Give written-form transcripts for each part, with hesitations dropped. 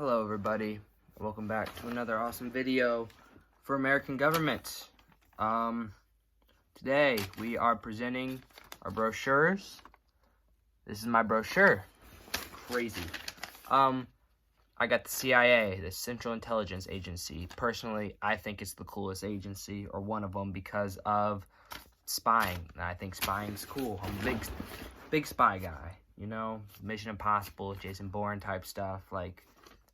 Hello everybody, welcome back to another awesome video for American government. Today we are presenting our brochures. This is my brochure. Crazy. I got the CIA, the Central Intelligence Agency. Personally, I think it's the coolest agency, or one of them, because of spying. And I think spying's cool. I'm a big spy guy, you know, Mission Impossible, Jason Bourne type stuff, like,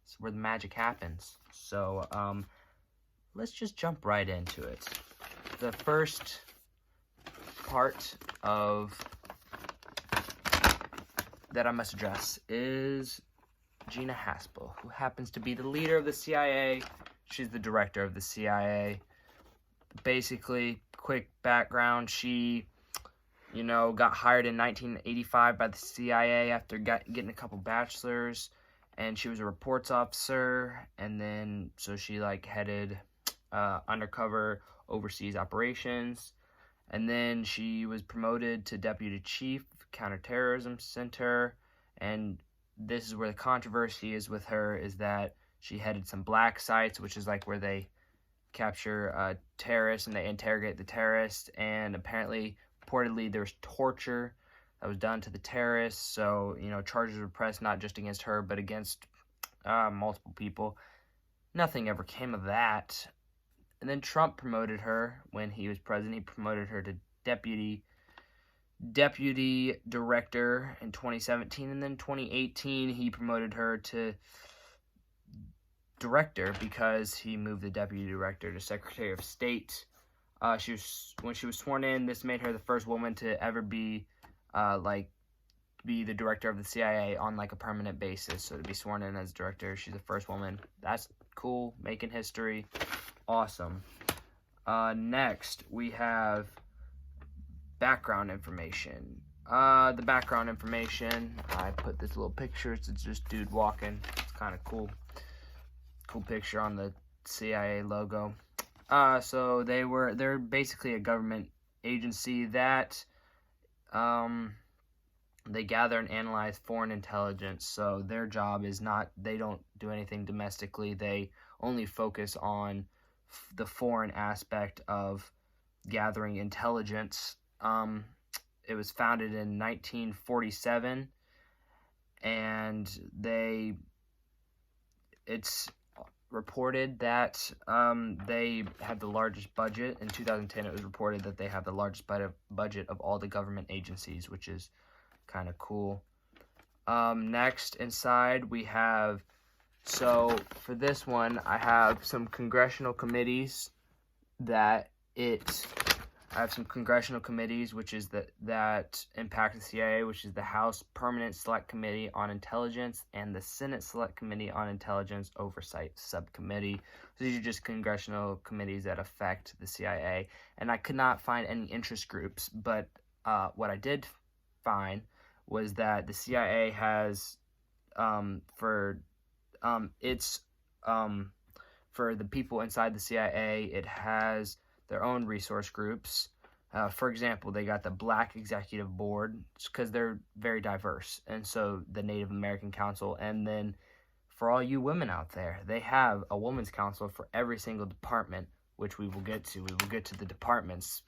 it's where the magic happens. So, let's just jump right into it. The first part of that I must address is Gina Haspel, who happens to be the leader of the CIA. She's the director of the CIA. Basically, quick background, she, you know, got hired in 1985 by the CIA after getting a couple bachelors, and she was a reports officer, and then, so she, like, headed undercover overseas operations, and then she was promoted to Deputy Chief, Counterterrorism Center, and this is where the controversy is with her, is that she headed some black sites, which is like where they capture terrorists and they interrogate the terrorists, and apparently, reportedly, there's torture that was done to the terrorists, so, you know, charges were pressed not just against her, but against multiple people. Nothing ever came of that. And then Trump promoted her when he was president. He promoted her to deputy director in 2017, and then 2018 he promoted her to director because he moved the deputy director to Secretary of State. When she was sworn in, this made her the first woman to ever be the director of the CIA on like a permanent basis. So to be sworn in as director, she's the first woman. That's cool, making history. Awesome. Next we have background information. The background information, I put this little picture. It's just dude walking. It's kind of cool. Cool picture on the CIA logo. So they're basically a government agency that they gather and analyze foreign intelligence. So their job is not, they don't do anything domestically. They only focus on the foreign aspect of gathering intelligence. It was founded in 1947, and it's reported that they have the largest budget. In 2010, it was reported that they have the largest budget of all the government agencies, which is kind of cool. Next, inside, we have, so for this one, I have some congressional committees which is that impact the CIA, which is the House Permanent Select Committee on Intelligence and the Senate Select Committee on Intelligence Oversight Subcommittee. So these are just congressional committees that affect the CIA. And I could not find any interest groups, but what I did find was that the CIA has, for the people inside the CIA, it has their own resource groups. For example, they got the Black Executive Board, because they're very diverse, and so the Native American Council, and then for all you women out there, they have a women's council for every single department, which we will get to. We will get to the departments,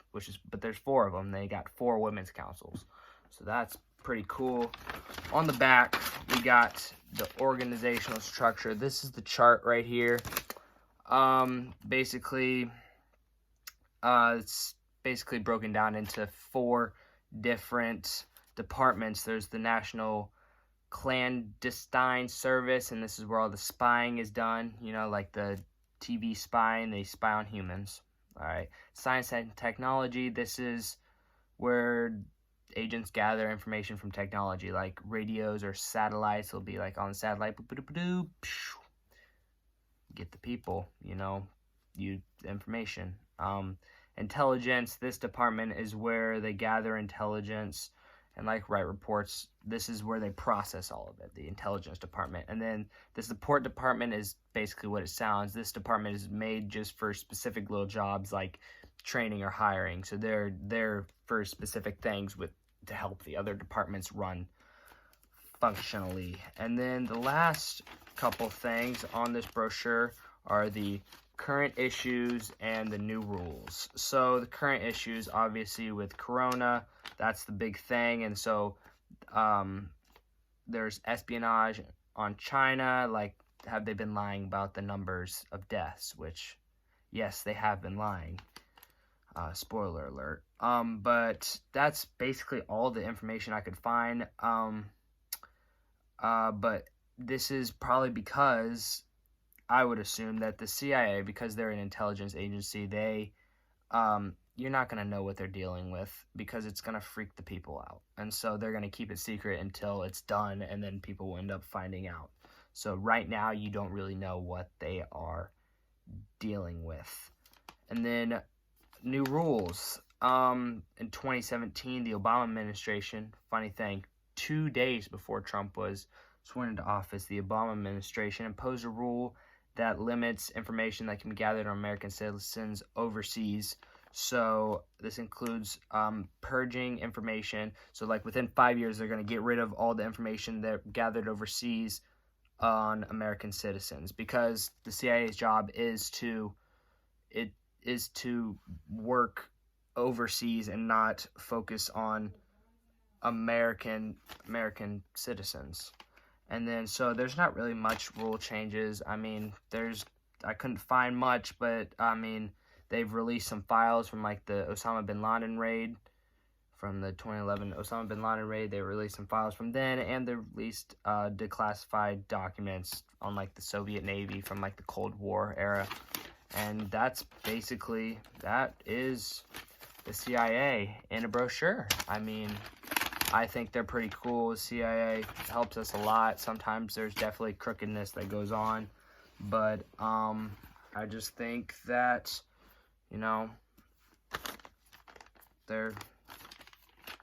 but there's 4 of them. They got 4 women's councils, so that's pretty cool. On the back, we got the organizational structure. This is the chart right here. It's basically broken down into 4 different departments. There's the National Clandestine Service, and this is where all the spying is done. You know, like the TV spying, they spy on humans. All right. Science and Technology, this is where agents gather information from technology, like radios or satellites. They'll be like on the satellite, get the people, you know, the information. Intelligence, this department is where they gather intelligence and like write reports. This is where they process all of it, the intelligence department. And then the support department is basically what it sounds. This department is made just for specific little jobs like training or hiring. So they're there for specific things to help the other departments run functionally. And then the last couple things on this brochure are the current issues and the new rules. So the current issues, obviously with Corona, that's the big thing. And so there's espionage on China. Like, have they been lying about the numbers of deaths? Which, yes, they have been lying. Spoiler alert. But that's basically all the information I could find. But this is probably because I would assume that the CIA, because they're an intelligence agency, they, you're not going to know what they're dealing with because it's going to freak the people out. And so they're going to keep it secret until it's done, and then people will end up finding out. So right now, you don't really know what they are dealing with. And then new rules. In 2017, the Obama administration, funny thing, 2 days before Trump was sworn into office, the Obama administration imposed a rule that limits information that can be gathered on American citizens overseas. So this includes purging information. So like within 5 years, they're going to get rid of all the information that gathered overseas on American citizens, because the CIA's job is to work overseas and not focus on American citizens. And then, so there's not really much rule changes. I mean, I couldn't find much, but I mean, they've released some files from like the Osama bin Laden raid, from the 2011 Osama bin Laden raid. They released some files from then, and they released declassified documents on like the Soviet Navy from like the Cold War era. And that's basically, that is the CIA in a brochure. I mean, I think they're pretty cool. The CIA helps us a lot. Sometimes there's definitely crookedness that goes on, but I just think that, you know,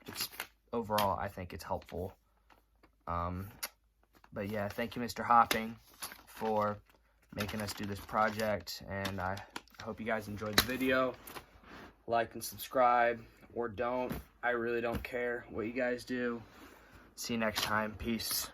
it's overall, I think it's helpful. But yeah, thank you, Mr. Hopping, for making us do this project, and I hope you guys enjoyed the video. Like and subscribe, or don't. I really don't care what you guys do. See you next time. Peace.